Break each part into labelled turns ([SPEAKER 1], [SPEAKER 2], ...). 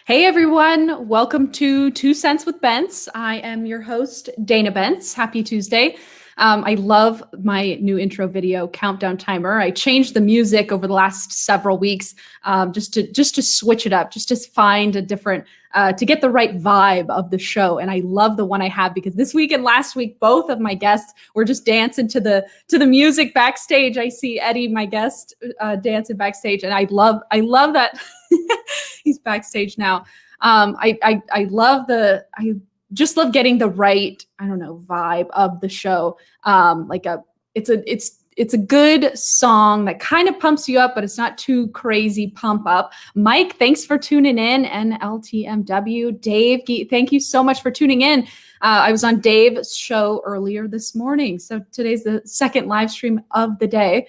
[SPEAKER 1] Hey everyone, welcome to 2 Cents with Bentz. I am your host, Dana Bentz. Happy Tuesday. I love my new intro video, Countdown Timer. I changed the music over the last several weeks just to switch it up, just to find a different, to get the right vibe of the show. And I love the one I have because this week and last week, both of my guests were just dancing to the music backstage. I see Eddie, my guest, dancing backstage, and I love that. He's backstage now. I just love getting the right, vibe of the show. It's a good song that kind of pumps you up, but it's not too crazy pump up. Mike, thanks for tuning in. NLTMW. Dave, thank you so much for tuning in. I was on Dave's show earlier this morning. So today's the second live stream of the day.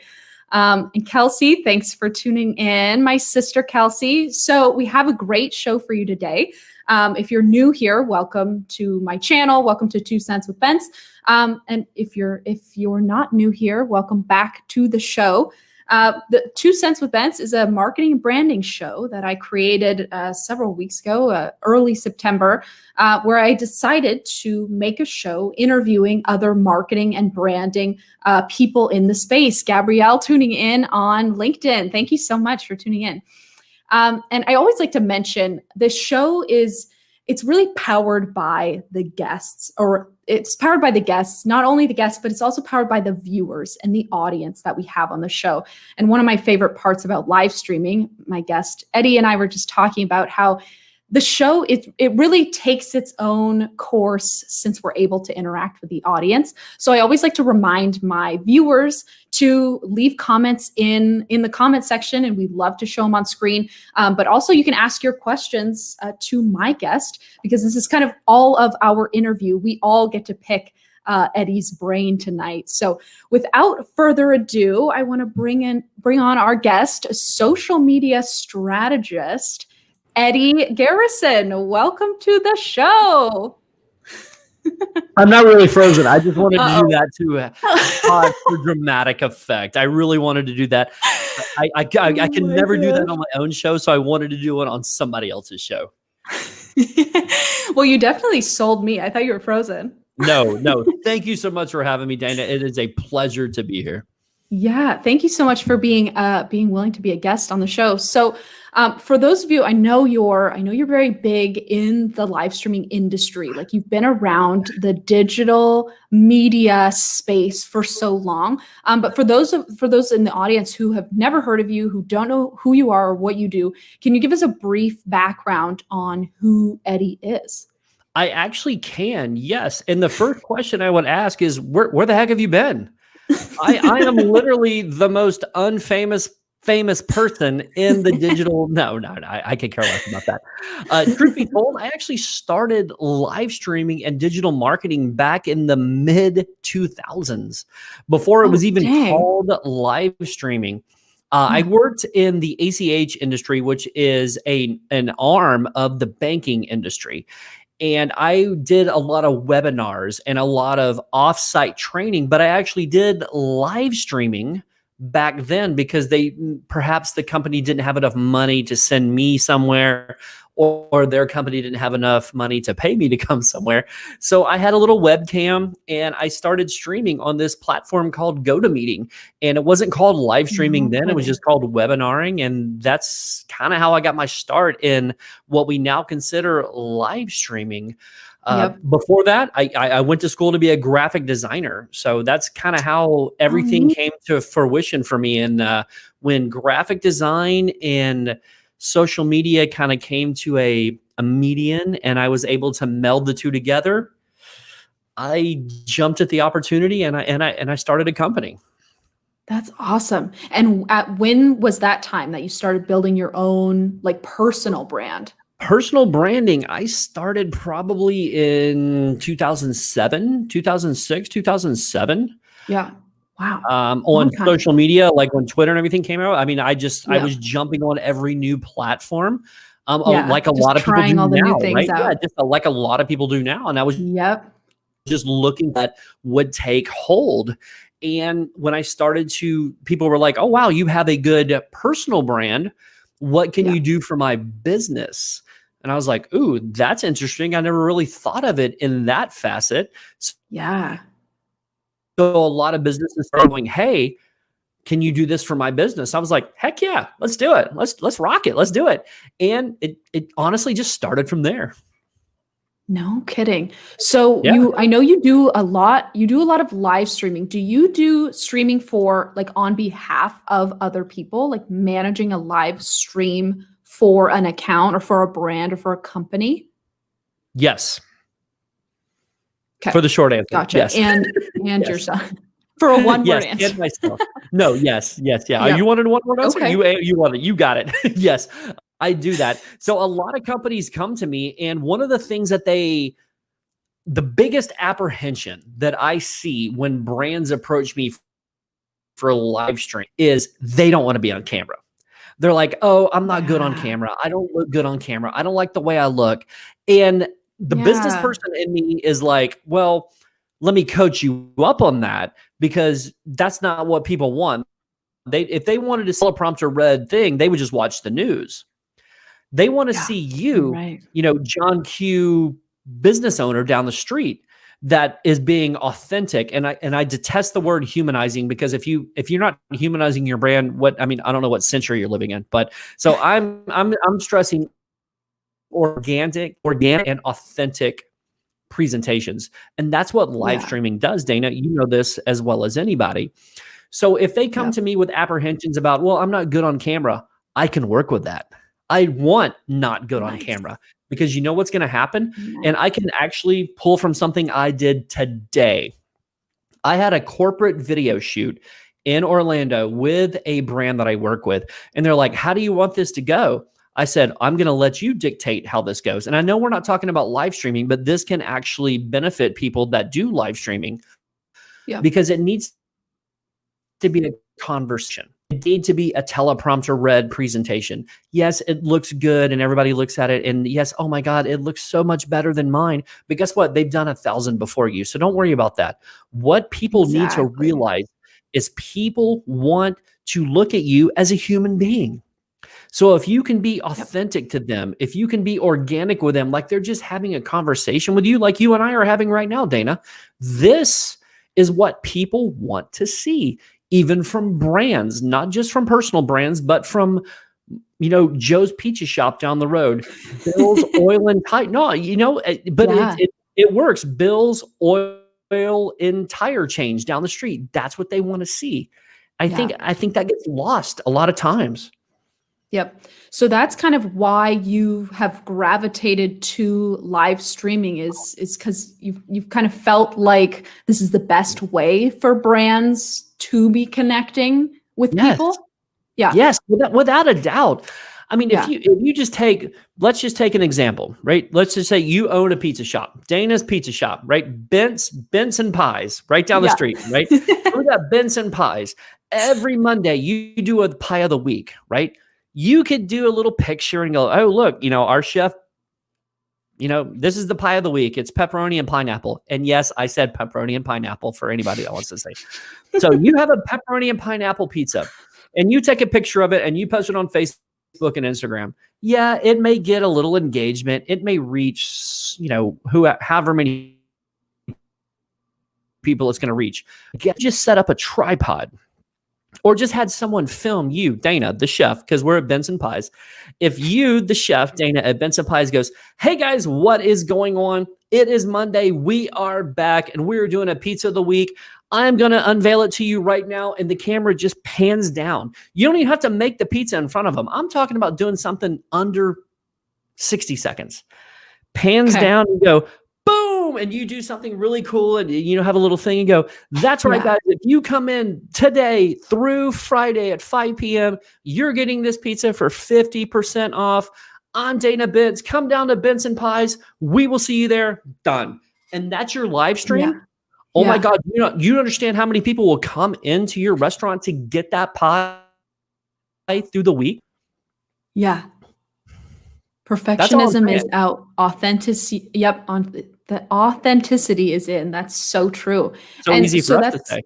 [SPEAKER 1] And Kelsey, thanks for tuning in. My sister, Kelsey. So we have a great show for you today. If you're new here, welcome to my channel. Welcome to 2 Cents with Bentz. And if you're not new here, welcome back to the show. The 2 Cents with Bentz is a marketing and branding show that I created several weeks ago, early September, where I decided to make a show interviewing other marketing and branding people in the space. Gabrielle tuning in on LinkedIn. Thank you so much for tuning in. And I always like to mention this show it's really powered by the guests, or it's powered by the guests, not only the guests, but it's also powered by the viewers and the audience that we have on the show. And one of my favorite parts about live streaming, my guest Eddie and I were just talking about how the show, it really takes its own course since we're able to interact with the audience. So I always like to remind my viewers to leave comments in the comment section, and we love to show them on screen. But also you can ask your questions to my guest, because this is kind of all of our interview. We all get to pick Eddie's brain tonight. So without further ado, I want to bring on our guest, a social media strategist, EDDIE GARRISON. Welcome to the show.
[SPEAKER 2] I'm not really frozen. I just wanted to do that to for dramatic effect. I really wanted to do that. I can never do that on my own show, so I wanted to do it on somebody else's show.
[SPEAKER 1] Well, you definitely sold me. I thought you were frozen.
[SPEAKER 2] No. Thank you so much for having me, Dana. It is a pleasure to be here.
[SPEAKER 1] Yeah, thank you so much for being willing to be a guest on the show. So, for those of you, I know you're very big in the live streaming industry. Like, you've been around the digital media space for so long. But for those in the audience who have never heard of you, who don't know who you are or what you do, can you give us a brief background on who Eddie is?
[SPEAKER 2] I actually can, yes. And the first question I would ask is, where the heck have you been? I am literally the most famous person in the digital. No, I could care less about that. Truth be told, I actually started live streaming and digital marketing back in the mid 2000s, before it was even called live streaming. I worked in the ACH industry, which is an arm of the banking industry. And I did a lot of webinars and a lot of offsite training, but I actually did live streaming back then because perhaps the company didn't have enough money to send me somewhere, or their company didn't have enough money to pay me to come somewhere. So I had a little webcam and I started streaming on this platform called GoToMeeting. And it wasn't called live streaming then, it was just called webinaring. And that's kind of how I got my start in what we now consider live streaming. Before that, I went to school to be a graphic designer. So that's kind of how everything came to fruition for me. And when graphic design and social media kind of came to a median and I was able to meld the two together, I jumped at the opportunity and I started a company.
[SPEAKER 1] That's awesome. And when was that time that you started building your own like personal brand?
[SPEAKER 2] Personal branding, I started probably in 2007, 2006, 2007.
[SPEAKER 1] Yeah. Wow.
[SPEAKER 2] On social media, like when Twitter and everything came out. I mean, I was jumping on every new platform. Like a lot of people do now, right? Yeah, just like a lot of people do now. And I was just looking at what would take hold. And when I started to, people were like, oh, wow, you have a good personal brand. What can you do for my business? And I was like, ooh, that's interesting. I never really thought of it in that facet. So a lot of businesses started going, hey, can you do this for my business? I was like, heck yeah, let's do it. Let's rock it. Let's do it. And it honestly just started from there.
[SPEAKER 1] No kidding. So I know you do a lot of live streaming. Do you do streaming for like on behalf of other people, like managing a live stream for an account or for a brand or for a company?
[SPEAKER 2] Yes. Okay. For the short answer.
[SPEAKER 1] Gotcha.
[SPEAKER 2] Yes.
[SPEAKER 1] And yourself. For a one-word answer.
[SPEAKER 2] And myself. No, yes. Yeah. You wanted one word answer? Okay. You wanted, you got it. Yes. I do that. So a lot of companies come to me, and one of the things that the biggest apprehension that I see when brands approach me for a live stream is they don't want to be on camera. They're like, oh, I'm not good on camera. I don't look good on camera. I don't like the way I look. And the business person in me is like, well, let me coach you up on that, because that's not what people want. If they wanted to sell a prompter read thing, they would just watch the news. They want to see you, John Q, business owner down the street that is being authentic. And I detest the word humanizing, because if you're not humanizing your brand, I don't know what century you're living in, but so I'm stressing organic and authentic presentations. And that's what live streaming does, Dana. You know this as well as anybody. So if they come to me with apprehensions about, well, I'm not good on camera, I can work with that. I want not good on camera, because you know what's going to happen? And I can actually pull from something I did today. I had a corporate video shoot in Orlando with a brand that I work with. And they're like, how do you want this to go? I said, I'm going to let you dictate how this goes. And I know we're not talking about live streaming, but this can actually benefit people that do live streaming, because it needs to be a conversation. It needs to be a teleprompter read presentation. Yes, it looks good and everybody looks at it. And yes, oh my God, it looks so much better than mine. But guess what? They've done 1,000 before you. So don't worry about that. What people need to realize is people want to look at you as a human being. So if you can be authentic to them, if you can be organic with them, like they're just having a conversation with you, like you and I are having right now, Dana, this is what people want to see. Even from brands, not just from personal brands, but from, Joe's Pizza Shop down the road, Bill's Oil and Tire. No, but it works. Bill's Oil and Tire change down the street. That's what they want to see. I think that gets lost a lot of times.
[SPEAKER 1] Yep. So that's kind of why you have gravitated to live streaming is because you've kind of felt like this is the best way for brands to be connecting with people. Yeah.
[SPEAKER 2] Yes, without a doubt. I mean, if you just let's just take an example, right? Let's just say you own a pizza shop, Dana's Pizza Shop, right? Benson Pies, right down the street, right? We got Benson Pies. Every Monday you do a pie of the week, right? You could do a little picture and go, oh, look, our chef, this is the pie of the week. It's pepperoni and pineapple. And yes, I said pepperoni and pineapple for anybody that wants to say. So you have a pepperoni and pineapple pizza, and you take a picture of it and you post it on Facebook and Instagram. Yeah, it may get a little engagement. It may reach, however many people it's going to reach. Just set up a tripod or just had someone film you, Dana, the chef, because we're at Benson Pies. If you, the chef, Dana at Benson Pies goes, hey guys, what is going on? It is Monday. We are back and we're doing a pizza of the week. I'm going to unveil it to you right now. And the camera just pans down. You don't even have to make the pizza in front of them. I'm talking about doing something under 60 seconds. Pans down and go, boom, and you do something really cool and have a little thing and go, that's right, guys. If you come in today through Friday at 5 p.m., you're getting this pizza for 50% off. I'm Dana Bentz. Come down to Benson Pies. We will see you there. Done. And that's your live stream. Yeah. Oh my God. You understand how many people will come into your restaurant to get that pie through the week?
[SPEAKER 1] Yeah. Perfectionism is out. Authenticity. Yep. The authenticity is in. That's so true.
[SPEAKER 2] So easy for us to
[SPEAKER 1] say.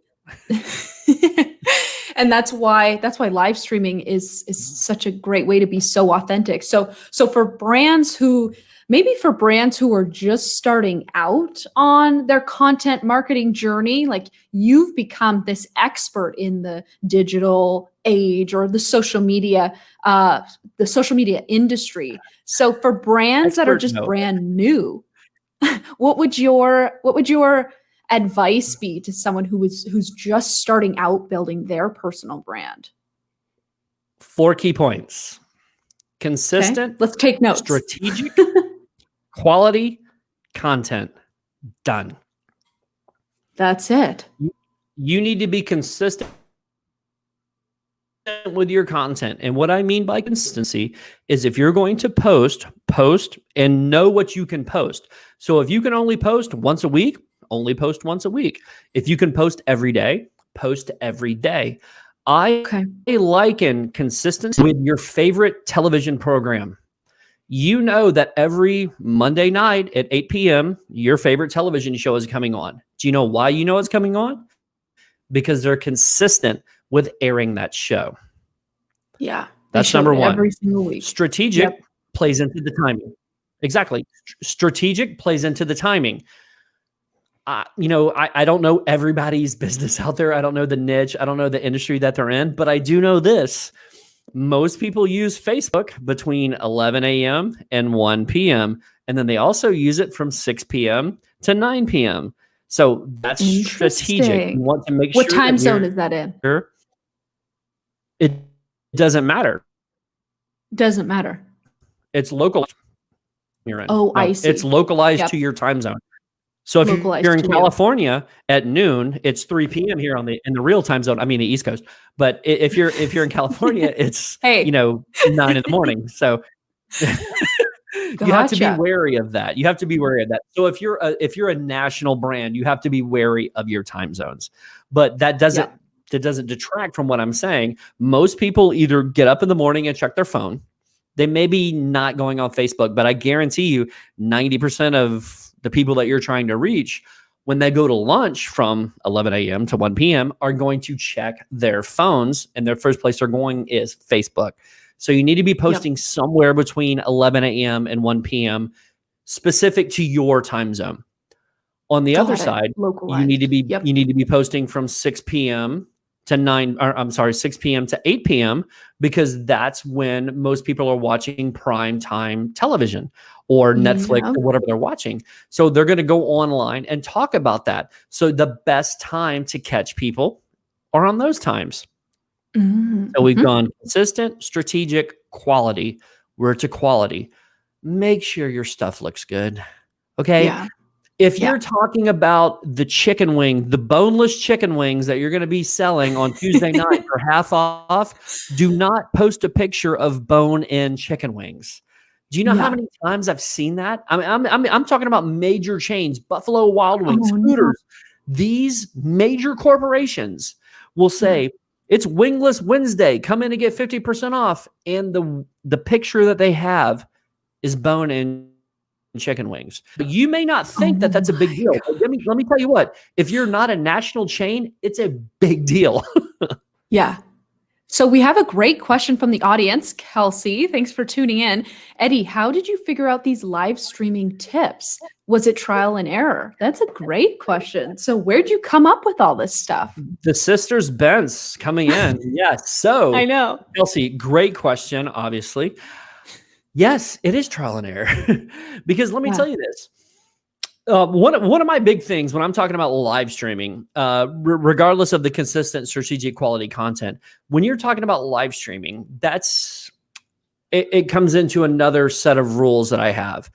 [SPEAKER 1] And that's why live streaming is such a great way to be so authentic. So for brands who are just starting out on their content marketing journey, like you've become this expert in the digital age or the social media industry. So for brands that are just brand new, what would your advice be to someone who's just starting out building their personal brand?
[SPEAKER 2] 4 key points. Consistent.
[SPEAKER 1] Okay. Let's take notes.
[SPEAKER 2] Strategic. Quality. Content. Done.
[SPEAKER 1] That's it.
[SPEAKER 2] You need to be consistent with your content. And what I mean by consistency is if you're going to post and know what you can post. So if you can only post once a week, only post once a week. If you can post every day, post every day. I liken consistency with your favorite television program. You know that every Monday night at 8 p.m., your favorite television show is coming on. Do you know why you know it's coming on? Because they're consistent with airing that show.
[SPEAKER 1] Yeah.
[SPEAKER 2] That's number one.
[SPEAKER 1] Every single week.
[SPEAKER 2] Strategic plays into the timing. Exactly. Strategic plays into the timing. I don't know everybody's business out there. I don't know the niche. I don't know the industry that they're in, but I do know this. Most people use Facebook between 11 a.m. and 1 p.m. And then they also use it from 6 p.m. to 9 p.m. So that's strategic. You want to make sure.
[SPEAKER 1] What time zone is that in?
[SPEAKER 2] It doesn't matter.
[SPEAKER 1] Doesn't matter.
[SPEAKER 2] It's localized. You're in.
[SPEAKER 1] Oh, I see.
[SPEAKER 2] It's localized to your time zone. So if you're in California at noon, it's 3 p.m. here in the real time zone. I mean the East Coast. But if you're in California, it's 9 in the morning. So you have to be wary of that. So if you're a national brand, you have to be wary of your time zones. But that doesn't detract from what I'm saying. Most people either get up in the morning and check their phone. They may be not going on Facebook, but I guarantee you 90% of the people that you're trying to reach, when they go to lunch from 11 a.m. to 1 p.m. are going to check their phones, and their first place they're going is Facebook. So you need to be posting somewhere between 11 a.m. and 1 p.m. specific to your time zone. On the other side, you need to be posting from 6 p.m. to 6 p.m. to 8 p.m. because that's when most people are watching prime time television or Netflix or whatever they're watching. So they're going to go online and talk about that. So the best time to catch people are on those times. Mm-hmm. So we've gone consistent, strategic, quality. We're to quality. Make sure your stuff looks good. Okay. Yeah. If you're talking about the chicken wing, the boneless chicken wings that you're going to be selling on Tuesday night for half off, do not post a picture of bone-in chicken wings. Do you know how many times I've seen that? I'm talking about major chains, Buffalo Wild Wings, Hooters. These major corporations will say, it's Wingless Wednesday. Come in and get 50% off. And the picture that they have is bone-in chicken wings. But you may not think that that's a big deal. But let me tell you what, if you're not a national chain, it's a big deal.
[SPEAKER 1] Yeah. So we have a great question from the audience. Kelsey, thanks for tuning in. Eddie, how did you figure out these live streaming tips? Was it trial and error? That's a great question. So where'd you come up with all this stuff?
[SPEAKER 2] The sisters Bentz coming in. Yes. So
[SPEAKER 1] I know.
[SPEAKER 2] Kelsey, great question, obviously. Yes, it is trial and error. Because let me tell you this. One of my big things when I'm talking about live streaming, regardless of the consistent strategic quality content, when you're talking about live streaming, it comes into another set of rules that I have.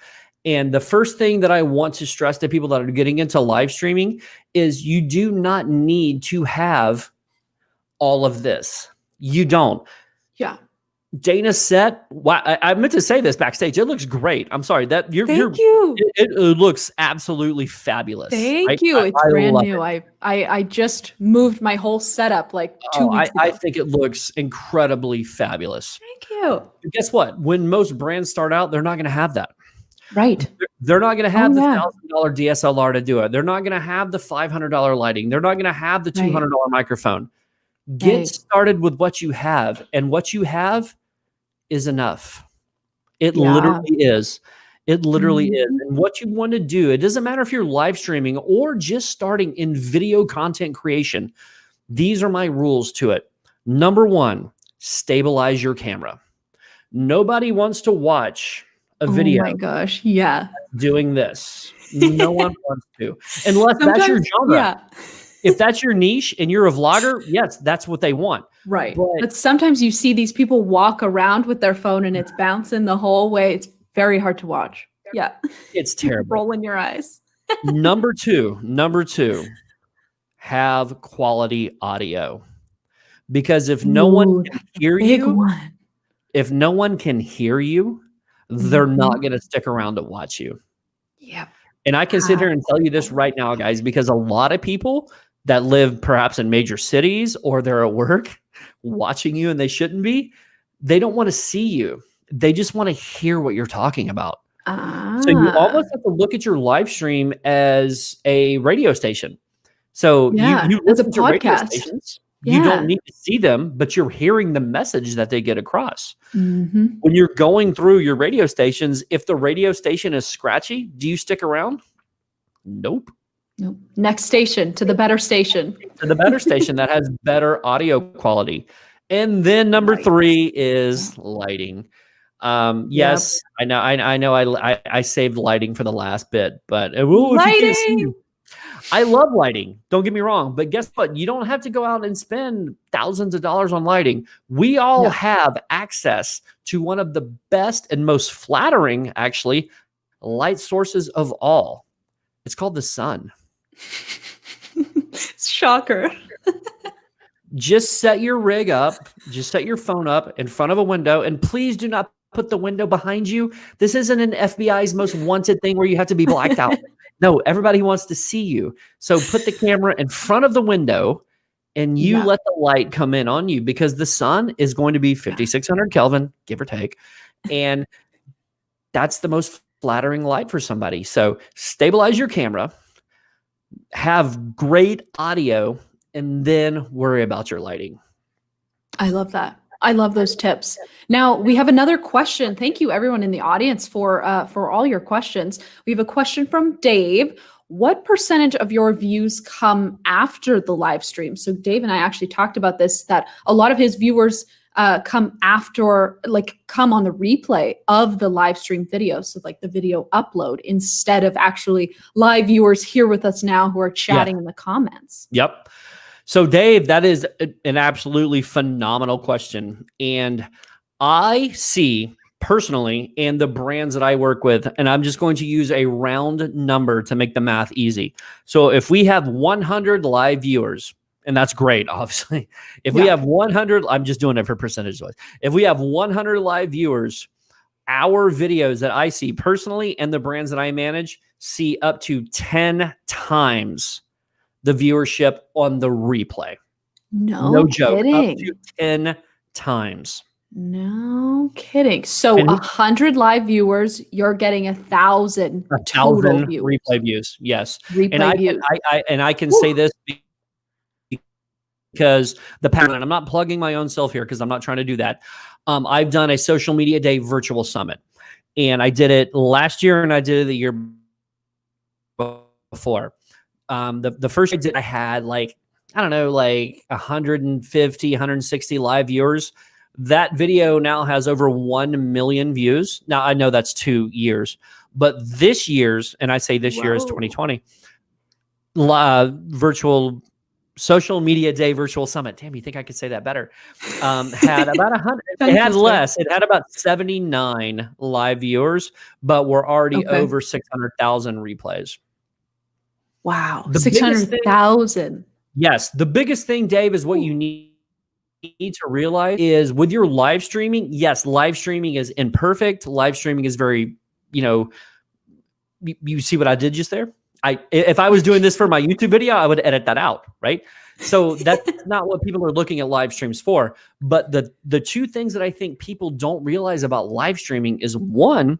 [SPEAKER 2] And the first thing that I want to stress to people that are getting into live streaming is you do not need to have all of this. You don't.
[SPEAKER 1] Yeah.
[SPEAKER 2] Dana's set. Wow, I meant to say this backstage. It looks great. I'm sorry that
[SPEAKER 1] Thank you.
[SPEAKER 2] It looks absolutely fabulous.
[SPEAKER 1] Thank you. It's brand new. I just moved my whole setup like 2 weeks ago.
[SPEAKER 2] I think it looks incredibly fabulous.
[SPEAKER 1] Thank you.
[SPEAKER 2] But guess what? When most brands start out, they're not going to have that.
[SPEAKER 1] Right.
[SPEAKER 2] They're not going to have the $1,000 DSLR to do it. They're not going to have the $500 lighting. They're not going to have the $200 microphone. Get started with what you have, and what you have is enough. It literally is. It literally is. And what you want to do, it doesn't matter if you're live streaming or just starting in video content creation. These are my rules to it. Number one, stabilize your camera. Nobody wants to watch a video.
[SPEAKER 1] Oh my gosh. Yeah.
[SPEAKER 2] Doing this. No one wants to. Unless that's your genre.
[SPEAKER 1] Yeah.
[SPEAKER 2] If that's your niche and you're a vlogger, yes, that's what they want.
[SPEAKER 1] Right. But sometimes you see these people walk around with their phone and it's bouncing the whole way. It's very hard to watch. Yeah.
[SPEAKER 2] It's terrible.
[SPEAKER 1] Rolling your eyes.
[SPEAKER 2] Number two, have quality audio. Because if no one can hear you, if no one can hear you, they're not going to stick around to watch you.
[SPEAKER 1] Yep.
[SPEAKER 2] And I can sit here and tell you this right now, guys, because a lot of people that live perhaps in major cities or they're at work watching you and they shouldn't be, they don't want to see you. They just want to hear what you're talking about. So you almost have to look at your live stream as a radio station. So you listen to radio stations. You don't need to see them, but you're hearing the message that they get across. When you're going through your radio stations, if the radio station is scratchy, do you stick around? Nope.
[SPEAKER 1] Nope. Next station, to the better station.
[SPEAKER 2] To the better station that has better audio quality. And then number three is lighting. Yes, I know. I saved lighting for the last bit, but lighting. I love lighting. Don't get me wrong, but guess what? You don't have to go out and spend thousands of dollars on lighting. We all have access to one of the best and most flattering, actually, light sources of all. It's called the sun.
[SPEAKER 1] Shocker.
[SPEAKER 2] Just set your rig up. Just set your phone up in front of a window, and please do not put the window behind you. This isn't an FBI's most wanted thing where you have to be blacked out. No, everybody wants to see you. So put the camera in front of the window and you let the light come in on you, because the sun is going to be 5,600 Kelvin, give or take. And that's the most flattering light for somebody. So stabilize your camera, have great audio, and then worry about your lighting.
[SPEAKER 1] I love that. I love those tips. Now we have another question. Thank you everyone in the audience for all your questions. We have a question from Dave. What percentage of your views come after the live stream? So Dave and I actually talked about this, that a lot of his viewers come after, come on the replay of the live stream video. So like the video upload, instead of actually live viewers here with us now who are chatting in the comments.
[SPEAKER 2] Yep. So Dave, that is an absolutely phenomenal question. And I see personally, and the brands that I work with, and I'm just going to use a round number to make the math easy. So if we have 100 live viewers, and that's great, obviously. If we have 100, I'm just doing it for percentage wise. If we have 100 live viewers, our videos that I see personally and the brands that I manage see up to 10 times the viewership on the replay. No joke.
[SPEAKER 1] Kidding.
[SPEAKER 2] Up to 10 times.
[SPEAKER 1] No kidding. So 100 live viewers, you're getting 1,000 total views.
[SPEAKER 2] Replay views. Yes.
[SPEAKER 1] Replay views.
[SPEAKER 2] I can say this because the pattern, and I'm not plugging my own self here because I'm not trying to do that. I've done a social media day virtual summit, and I did it last year and I did it the year before. The first year I had like, I don't know, like 150, 160 live viewers. That video now has over 1 million views. Now I know that's 2 years, but this year's, and I say this year is 2020, virtual social media day virtual summit. Damn, you think I could say that better? Had about 100. It had less. It had about 79 live viewers, but we're already over 600,000 replays.
[SPEAKER 1] Wow, 600,000.
[SPEAKER 2] Yes, the biggest thing, Dave, is what you need to realize is with your live streaming. Yes, live streaming is imperfect. Live streaming is very, you see what I did just there? If I was doing this for my YouTube video, I would edit that out, right? So that's not what people are looking at live streams for. But the two things that I think people don't realize about live streaming is, one,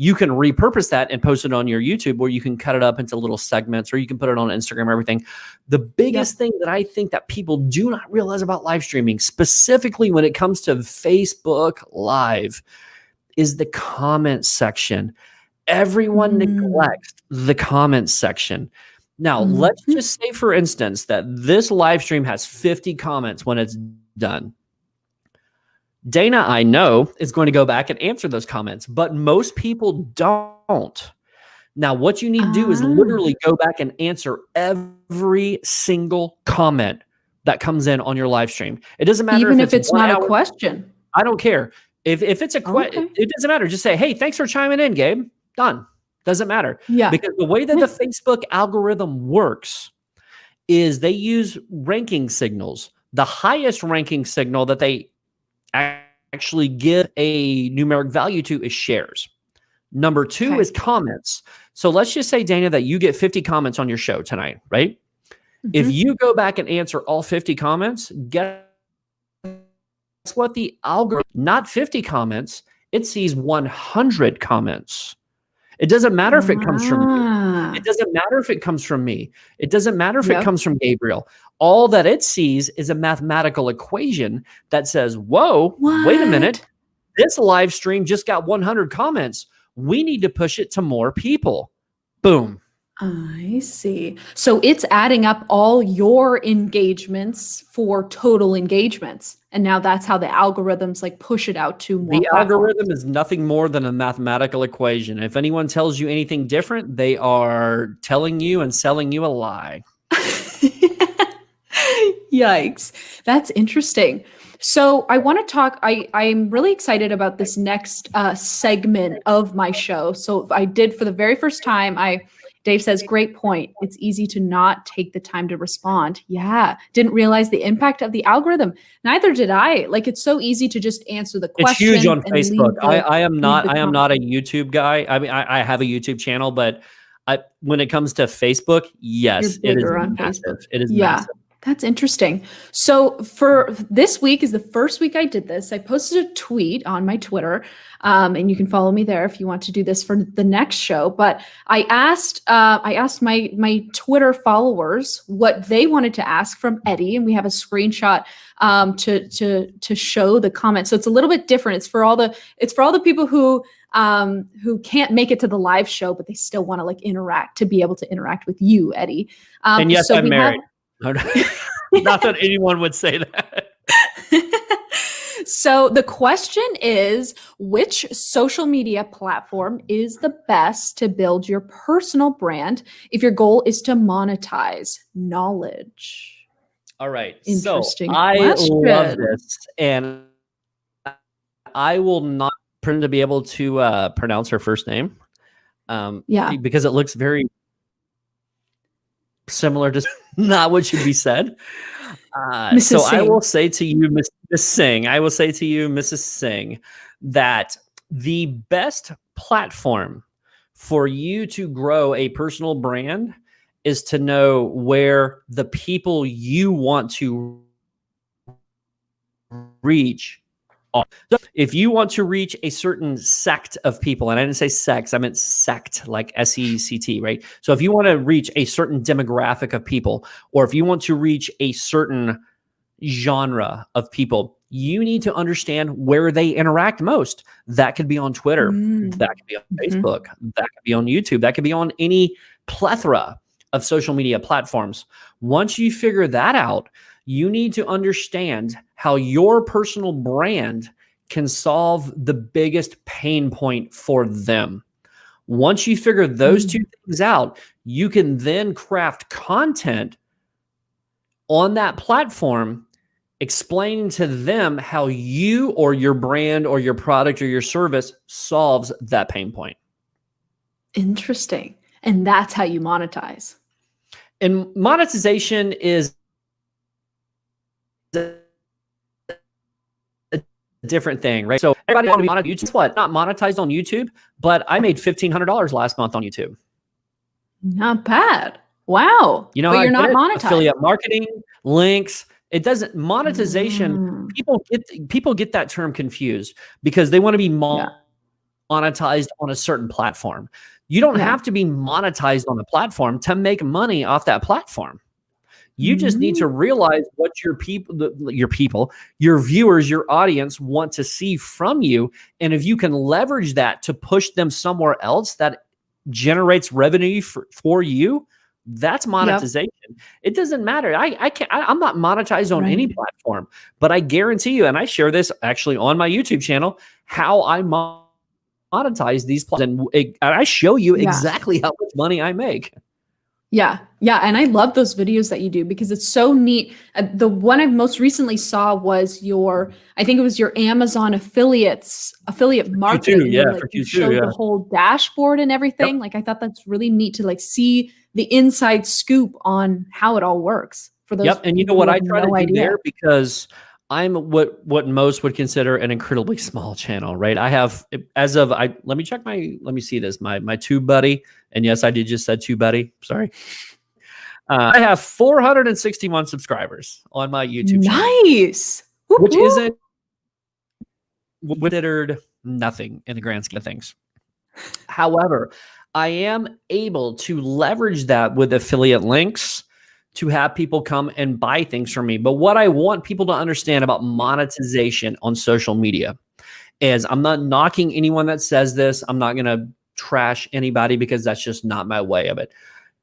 [SPEAKER 2] you can repurpose that and post it on your YouTube, or you can cut it up into little segments, or you can put it on Instagram, everything. The biggest thing that I think that people do not realize about live streaming, specifically when it comes to Facebook Live, is the comment section. Everyone neglects the comments section. Now, let's just say, for instance, that this live stream has 50 comments when it's done. Dana, I know, is going to go back and answer those comments, but most people don't. Now, what you need to do is literally go back and answer every single comment that comes in on your live stream. It doesn't matter
[SPEAKER 1] even if it's not a question.
[SPEAKER 2] I don't care. If it's a question, it doesn't matter. Just say, hey, thanks for chiming in, Gabe. Done. Doesn't matter. Yeah. Because the way that the Facebook algorithm works is they use ranking signals. The highest ranking signal that they actually give a numeric value to is shares. Number 2 is comments. So let's just say, Dana, that you get 50 comments on your show tonight, right? If you go back and answer all 50 comments, guess what? The algorithm, not 50 comments, it sees 100 comments. It doesn't matter if it comes from you. It doesn't matter if it comes from me. It doesn't matter if it comes from Gabriel. All that it sees is a mathematical equation that says, whoa, wait a minute. This live stream just got 100 comments. We need to push it to more people. Boom.
[SPEAKER 1] I see. So it's adding up all your engagements for total engagements. And now that's how the algorithms like push it out to more.
[SPEAKER 2] The algorithm is nothing more than a mathematical equation. If anyone tells you anything different, they are telling you and selling you a lie.
[SPEAKER 1] Yikes. That's interesting. So I want to talk, I'm really excited about this next segment of my show. So I did for the very first time, Dave says, great point. It's easy to not take the time to respond. Yeah. Didn't realize the impact of the algorithm. Neither did I. Like, it's so easy to just answer the question.
[SPEAKER 2] It's huge on Facebook. I am not a YouTube guy. I mean, I have a YouTube channel, but when it comes to Facebook, yes, it is on massive. Facebook. It is massive.
[SPEAKER 1] That's interesting. So for this week is the first week I did this. I posted a tweet on my Twitter, and you can follow me there if you want to do this for the next show. But I asked my Twitter followers what they wanted to ask from EDDIE, and we have a screenshot to show the comments. So it's a little bit different. It's for all the people who can't make it to the live show, but they still want to like interact, to be able to interact with you, EDDIE.
[SPEAKER 2] And yes, I'm married. Not that anyone would say that.
[SPEAKER 1] So the question is, which social media platform is the best to build your personal brand if your goal is to monetize knowledge?
[SPEAKER 2] All right.
[SPEAKER 1] Interesting.
[SPEAKER 2] So I love this, and I will not pretend to be able to pronounce her first name. Because it looks very similar to not what should be said. So Singh. I will say to you, Miss Singh, Mrs. Singh, that the best platform for you to grow a personal brand is to know where the people you want to reach are. So if you want to reach a certain sect of people, and I didn't say sex, I meant sect, like SECT, right? So if you want to reach a certain demographic of people, or if you want to reach a certain genre of people. You need to understand where they interact most. That could be on Twitter. That could be on Facebook. That could be on YouTube. That could be on any plethora of social media platforms. Once you figure that out, you need to understand how your personal brand can solve the biggest pain point for them. Once you figure those two things out, you can then craft content on that platform explaining to them how you or your brand or your product or your service solves that pain point.
[SPEAKER 1] Interesting. And that's how you monetize.
[SPEAKER 2] And monetization is a different thing, right? So everybody want to be monetized. YouTube, what? Not monetized on YouTube, but I made $1,500 last month on YouTube.
[SPEAKER 1] Not bad. Wow.
[SPEAKER 2] You know,
[SPEAKER 1] but you're not monetized.
[SPEAKER 2] Affiliate marketing, links. It doesn't monetization. People get that term confused because they want to be monetized on a certain platform. You don't have to be monetized on the platform to make money off that platform. You just need to realize what your viewers, your audience want to see from you. And if you can leverage that to push them somewhere else that generates revenue for you, that's monetization. It doesn't matter. I'm not monetized on any platform, but I guarantee you, and I share this actually on my YouTube channel, how I monetize these platforms. And I show you exactly how much money I make.
[SPEAKER 1] Yeah. Yeah. And I love those videos that you do because it's so neat. The one I most recently saw was I think it was your Amazon affiliate marketing.
[SPEAKER 2] You
[SPEAKER 1] showed the whole dashboard and everything. Like, I thought that's really neat to like see the inside scoop on how it all works for those.
[SPEAKER 2] And you know what I try to do there, because I'm what most would consider an incredibly small channel, right? I have, let me see this, my TubeBuddy. And yes, I did just said TubeBuddy. Sorry. I have 461 subscribers on my YouTube channel.
[SPEAKER 1] Nice.
[SPEAKER 2] Which isn't considered nothing in the grand scheme of things. However, I am able to leverage that with affiliate links to have people come and buy things from me. But what I want people to understand about monetization on social media is, I'm not knocking anyone that says this. I'm not going to trash anybody because that's just not my way of it.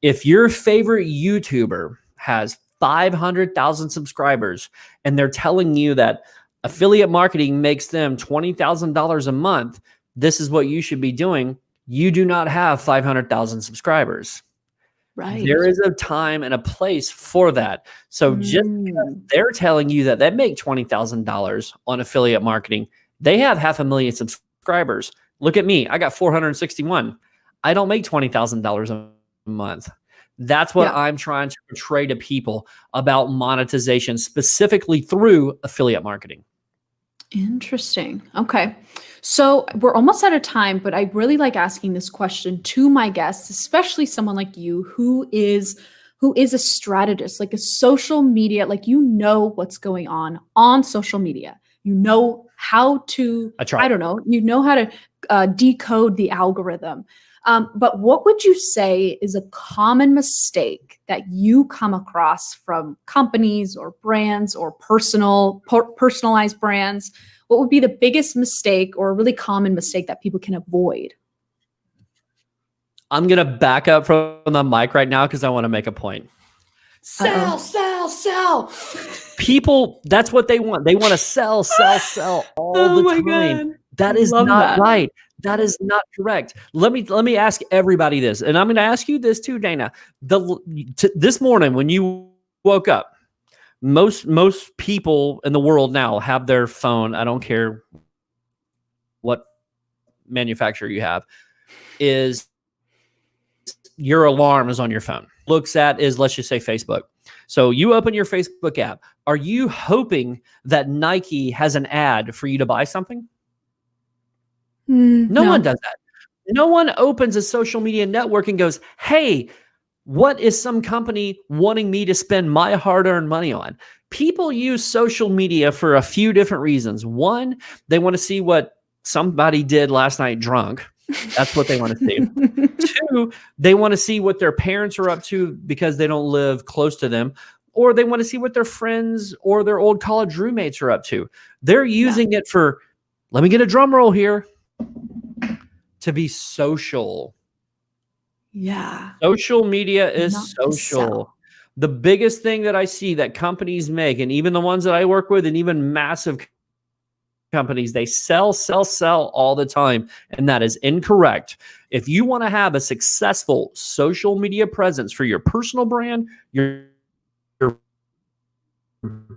[SPEAKER 2] If your favorite YouTuber has 500,000 subscribers and they're telling you that affiliate marketing makes them $20,000 a month, this is what you should be doing. You do not have 500,000 subscribers. Right. There is a time and a place for that. So just because they're telling you that they make $20,000 on affiliate marketing, they have 500,000 subscribers. Look at me. I got 461. I don't make $20,000 a month. That's what I'm trying to portray to people about monetization, specifically through affiliate marketing.
[SPEAKER 1] Interesting. Okay. So we're almost out of time, but I really like asking this question to my guests, especially someone like you who is a strategist, like a social media, like you know what's going on social media. You know how to, you know how to decode the algorithm. But what would you say is a common mistake that you come across from companies or brands or personalized brands? What would be the biggest mistake or a really common mistake that people can avoid?
[SPEAKER 2] I'm going to back up from the mic right now because I want to make a point. Sell. People, that's what they want. They want to sell all the time. God. That is not right. That is not correct. Let me ask everybody this, and I'm going to ask you this too, Dana. This morning when you woke up, most people in the world now have their phone. I don't care what manufacturer you have, is your alarm is on your phone. Looks at is, let's just say, Facebook. So you open your Facebook app. Are you hoping that Nike has an ad for you to buy something? No one does that. No one opens a social media network and goes, hey, what is some company wanting me to spend my hard-earned money on? People use social media for a few different reasons. One, they want to see what somebody did last night drunk. That's what they want to see. Two, they want to see what their parents are up to because they don't live close to them. or they want to see what their friends or their old college roommates are up to. They're using it for, let me get a drum roll here, to be social.
[SPEAKER 1] Yeah.
[SPEAKER 2] Social media is
[SPEAKER 1] Not to
[SPEAKER 2] social.
[SPEAKER 1] sell.
[SPEAKER 2] The biggest thing that I see that companies make, and even the ones that I work with, and even massive companies, they sell all the time, and that is incorrect. If you want to have a successful social media presence for your personal brand, your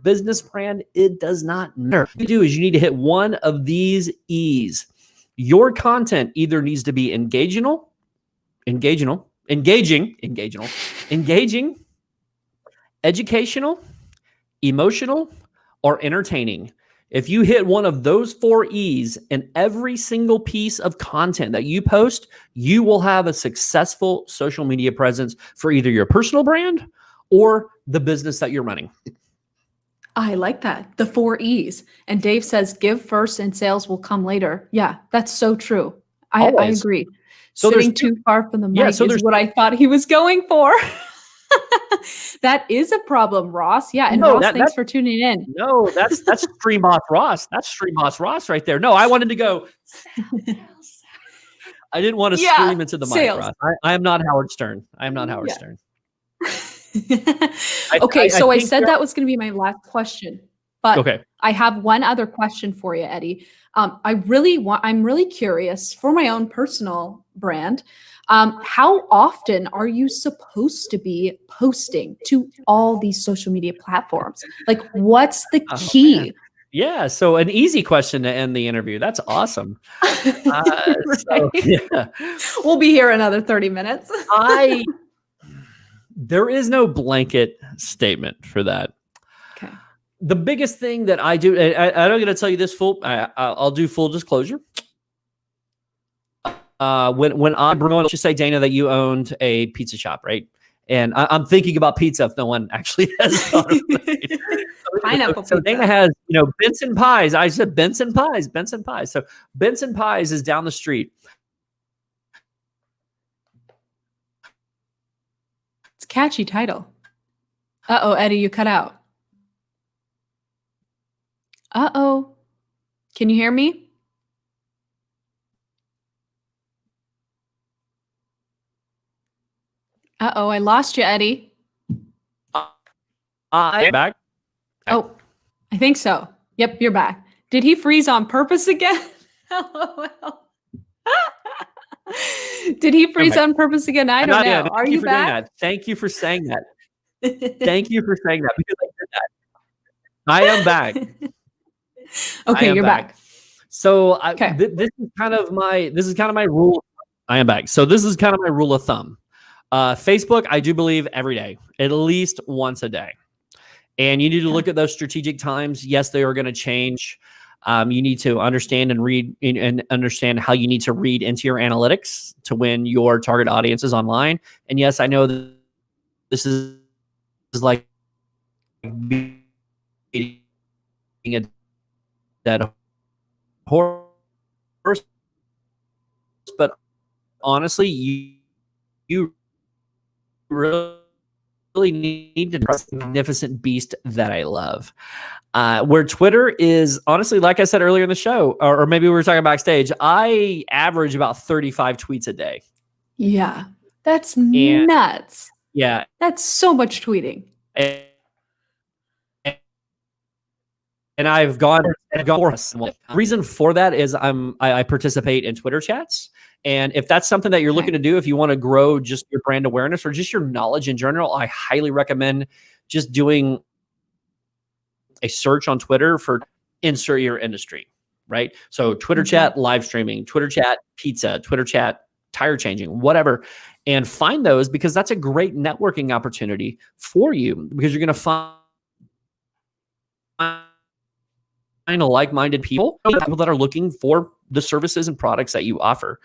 [SPEAKER 2] business brand, it does not matter. What you do is you need to hit one of these E's. Your content either needs to be engaging, educational, emotional, or entertaining. If you hit one of those 4 E's in every single piece of content that you post, you will have a successful social media presence for either your personal brand or the business that you're running.
[SPEAKER 1] I like that. The 4 E's. And Dave says, give first and sales will come later. Yeah, that's so true. I agree.
[SPEAKER 2] So
[SPEAKER 1] sitting too far from the mic
[SPEAKER 2] Yeah, so
[SPEAKER 1] is
[SPEAKER 2] there's
[SPEAKER 1] what I thought he was going for. That is a problem, Ross. Yeah, and
[SPEAKER 2] No,
[SPEAKER 1] Ross, thanks for tuning in.
[SPEAKER 2] No, that's Stream Boss Ross. That's Stream Boss Ross right there. No, I wanted to go. I didn't want to scream into the mic, Ross. I am not Howard Stern. I am not Howard Stern.
[SPEAKER 1] Okay, so I said
[SPEAKER 2] think
[SPEAKER 1] that was going to be my last question, but
[SPEAKER 2] Okay.
[SPEAKER 1] I have one other question for you, Eddie. I'm really curious for my own personal brand. How often are you supposed to be posting to all these social media platforms? Like, what's the key?
[SPEAKER 2] Man. Yeah, so an easy question to end the interview. That's awesome. So, yeah.
[SPEAKER 1] We'll be here another 30 minutes.
[SPEAKER 2] There is no blanket statement for that.
[SPEAKER 1] Okay.
[SPEAKER 2] The biggest thing that I do, I'm going to tell you this I'll do full disclosure. When I bring on, let's just say, Dana, that you owned a pizza shop, right? And I'm thinking about pizza if no one actually has thought of it.
[SPEAKER 1] Pineapple
[SPEAKER 2] So
[SPEAKER 1] pizza.
[SPEAKER 2] Dana has, Benson Pies. I said Benson Pies. So Benson Pies is down the street.
[SPEAKER 1] It's a catchy title. Uh-oh, Eddie, you cut out. Uh-oh. Can you hear me? Uh-oh, I lost you, Eddie.
[SPEAKER 2] I'm back.
[SPEAKER 1] Oh, I think so. Yep, you're back. Did he freeze on purpose again? LOL. Did he freeze on purpose again? I don't know. Are you back?
[SPEAKER 2] Thank you for saying that. Thank you for saying that, because I did that. I am back.
[SPEAKER 1] Okay, you're back.
[SPEAKER 2] So this is kind of my rule. I am back. So this is kind of my rule of thumb. Facebook, I do believe every day, at least once a day. And you need to look at those strategic times. Yes, they are going to change. You need to understand and read and understand how you need to read into your analytics to win your target audiences online. And yes, I know that this is like being a dead horse, but honestly, you really need to trust the magnificent beast that I love. Where Twitter is, honestly, like I said earlier in the show, or maybe we were talking backstage, I average about 35 tweets a day.
[SPEAKER 1] Yeah, that's nuts.
[SPEAKER 2] Yeah.
[SPEAKER 1] That's so much tweeting.
[SPEAKER 2] And I've gone for us. The reason for that is I participate in Twitter chats. And if that's something that you're looking to do, if you want to grow just your brand awareness or just your knowledge in general, I highly recommend just doing a search on Twitter for insert your industry, right? So Twitter chat, live streaming, Twitter chat, pizza, Twitter chat, tire changing, whatever, and find those, because that's a great networking opportunity for you, because you're going to find like-minded people that are looking for the services and products that you offer.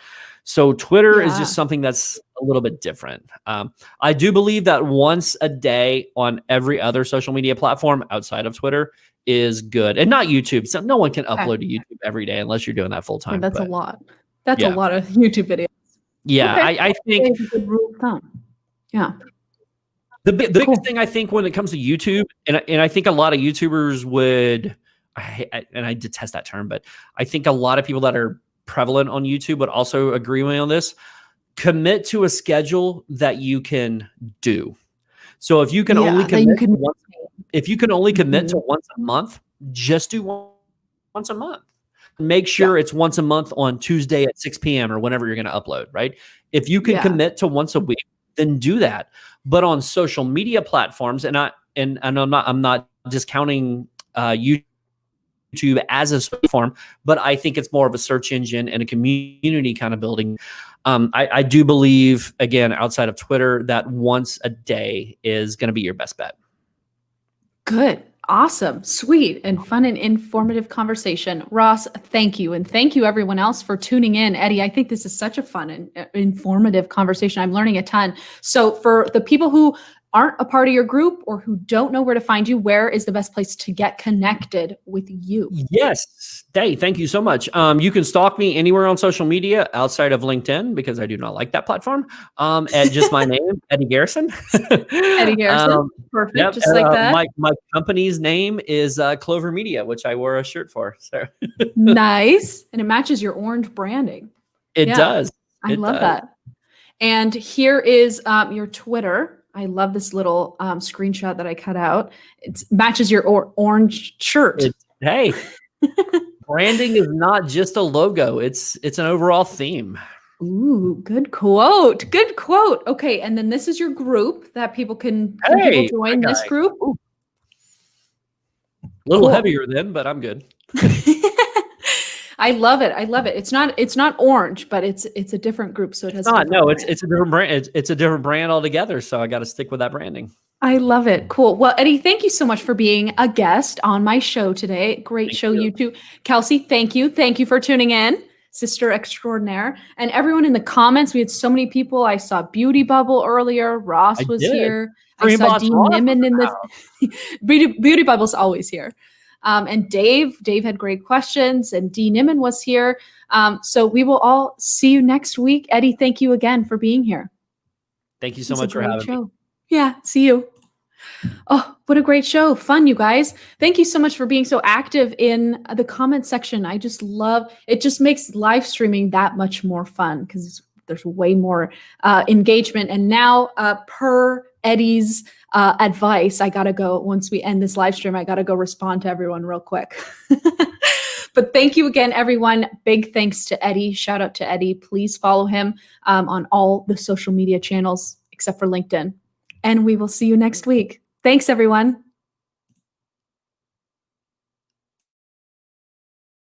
[SPEAKER 2] So Twitter is just something that's a little bit different. I do believe that once a day on every other social media platform outside of Twitter is good, and not YouTube. So no one can upload to YouTube every day unless you're doing that full time.
[SPEAKER 1] Yeah, that's a lot. That's a lot of YouTube videos.
[SPEAKER 2] Yeah, I think
[SPEAKER 1] it's a good rule of thumb. Yeah.
[SPEAKER 2] The biggest thing I think when it comes to YouTube, and I think a lot of YouTubers would, and I detest that term, but I think a lot of people that are prevalent on YouTube would also agree with me on this. Commit to a schedule that you can do. So if you can only commit to once, if you can only commit to once a month, just do once a month. Make sure it's once a month on Tuesday at 6 p.m. or whenever you're going to upload, right? If you can commit to once a week, then do that. But on social media platforms, and I'm not discounting YouTube as a platform, but I think it's more of a search engine and a community kind of building. I do believe, again, outside of Twitter, that once a day is going to be your best bet.
[SPEAKER 1] Good. Awesome. Sweet and fun and informative conversation. Ross, thank you. And thank you everyone else for tuning in. Eddie, I think this is such a fun and informative conversation. I'm learning a ton. So for the people who aren't a part of your group or who don't know where to find you, where is the best place to get connected with you?
[SPEAKER 2] Yes. Hey, thank you so much. You can stalk me anywhere on social media outside of LinkedIn because I do not like that platform. At just my name, Eddie Garrison.
[SPEAKER 1] Eddie Garrison. Perfect. Yep. Just like that.
[SPEAKER 2] My company's name is Clover Media, which I wore a shirt for. So
[SPEAKER 1] nice. And it matches your orange branding.
[SPEAKER 2] It does.
[SPEAKER 1] I love that. And here is your Twitter. I love this little screenshot that I cut out. It matches your orange shirt.
[SPEAKER 2] Hey, branding is not just a logo. It's an overall theme.
[SPEAKER 1] Ooh, good quote. Good quote. Okay, and then this is your group that people can people join this group. Ooh.
[SPEAKER 2] A little heavier then, but I'm good.
[SPEAKER 1] I love it. I love it. It's not orange, but it's a different group, so it has.
[SPEAKER 2] It's a different brand. It's a different brand altogether. So I got to stick with that branding.
[SPEAKER 1] I love it. Cool. Well, Eddie, thank you so much for being a guest on my show today. Great show, you too. Kelsey, thank you. Thank you for tuning in, sister extraordinaire. And everyone in the comments, we had so many people. I saw Beauty Bubble earlier. Ross was here. I saw Dean Niman in the Beauty Bubble's always here. And Dave had great questions, and Dee Niman was here. So we will all see you next week. Eddie, thank you again for being here.
[SPEAKER 2] Thank you so much for having me.
[SPEAKER 1] Yeah, see you. Oh, what a great show. Fun, you guys. Thank you so much for being so active in the comment section. I just love it. Just makes live streaming that much more fun because there's way more engagement. And now per Eddie's advice, I got to go, once we end this live stream, I got to go respond to everyone real quick. But thank you again, everyone. Big thanks to Eddie. Shout out to Eddie. Please follow him on all the social media channels except for LinkedIn. And we will see you next week. Thanks, everyone.